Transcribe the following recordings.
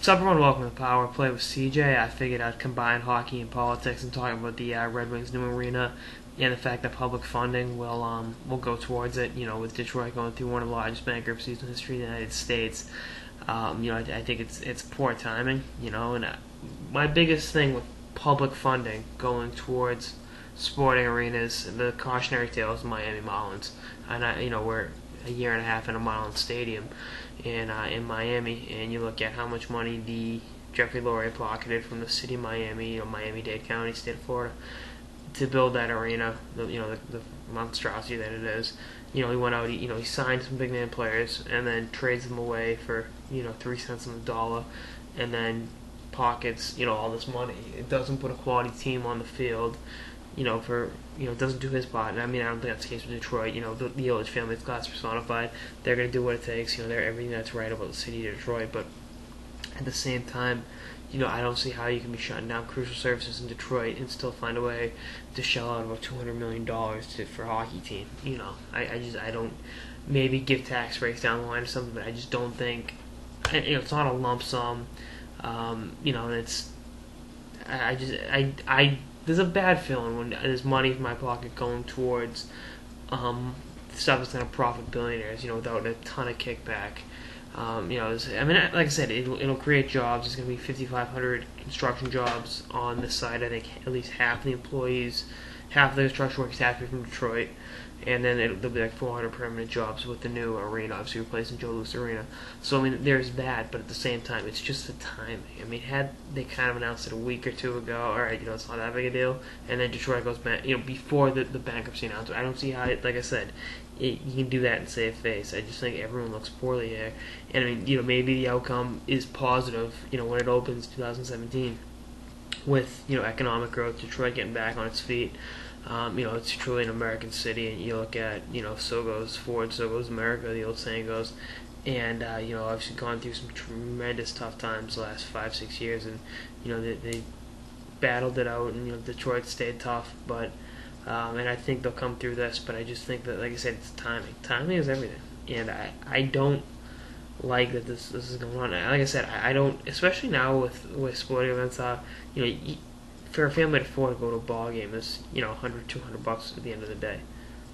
What's up, everyone? Welcome to Power Play with CJ. I figured I'd combine hockey and politics and talk about the Red Wings' new arena and the fact that public funding will go towards it. You know, with Detroit going through one of the largest bankruptcies in the history of the United States, I think it's poor timing. And my biggest thing with public funding going towards sporting arenas, the cautionary tale is Miami Marlins, and we're a year and a half in a Marlins stadium in Miami, and you look at how much money the Jeffrey Lurie pocketed from the city of Miami, Miami-Dade County, state of Florida, to build that arena. The monstrosity that it is. He went out. He signed some big name players and then trades them away for 3 cents on the dollar, and then pockets all this money. It doesn't put a quality team on the field. Doesn't do his part. And I don't think that's the case with Detroit. The Ilitch family is class personified. They're going to do what it takes. They're everything that's right about the city of Detroit. But at the same time, I don't see how you can be shutting down crucial services in Detroit and still find a way to shell out about $200 million for a hockey team. I don't. Maybe give tax breaks down the line or something, but I just don't think. It's not a lump sum. It's. There's a bad feeling when there's money in my pocket going towards stuff that's going to profit billionaires, without a ton of kickback. Like I said, it'll create jobs. There's going to be 5,500 construction jobs on this side. I think at least half the employees, half of the construction workers have to be from Detroit. And then there'll be like 400 permanent jobs with the new arena, obviously replacing Joe Louis Arena. So, there's that, but at the same time, it's just the timing. Had they kind of announced it a week or two ago, alright, it's not that big a deal, and then Detroit goes back, before the bankruptcy announcement. I don't see how, like I said, you can do that and save face. I just think everyone looks poorly here. And, maybe the outcome is positive, when it opens 2017 with, economic growth, Detroit getting back on its feet. It's truly an American city, and you look at, so goes Ford, so goes America, the old saying goes. And, obviously gone through some tremendous tough times the last 5-6 years, and, they battled it out, and, Detroit stayed tough, but, and I think they'll come through this, but I just think that, like I said, it's timing. Timing is everything, and I don't like that this is going on. Like I said, I don't, especially now with sporting events, for a family to afford to go to a ball game is, $100-$200 at the end of the day.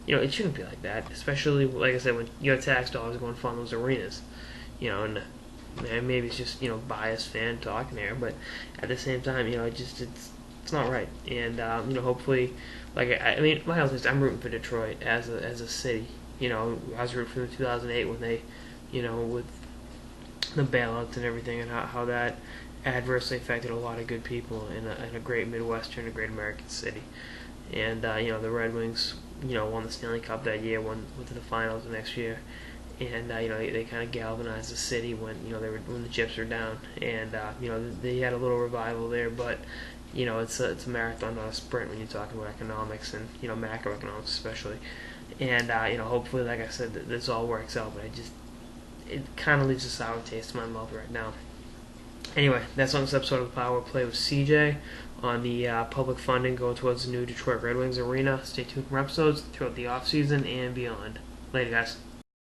It shouldn't be like that, especially, like I said, when your tax dollars are going to fund those arenas. And maybe it's just, biased fan talking there, but at the same time, it's not right. And, hopefully, like, my whole thing is I'm rooting for Detroit as a city. I was rooting for them in 2008 when they, with the bailouts and everything, and how that adversely affected a lot of good people in a great Midwestern, a great American city. And the Red Wings, won the Stanley Cup that year, went to the finals the next year, and they kind of galvanized the city when when the chips were down, and they had a little revival there, but it's a marathon, not a sprint when you're talking about economics and macroeconomics especially. And hopefully, like I said, this all works out, but it kind of leaves a sour taste in my mouth right now. Anyway, that's on this episode of Power Play with CJ on the public funding going towards the new Detroit Red Wings arena. Stay tuned for episodes throughout the offseason and beyond. Later, guys.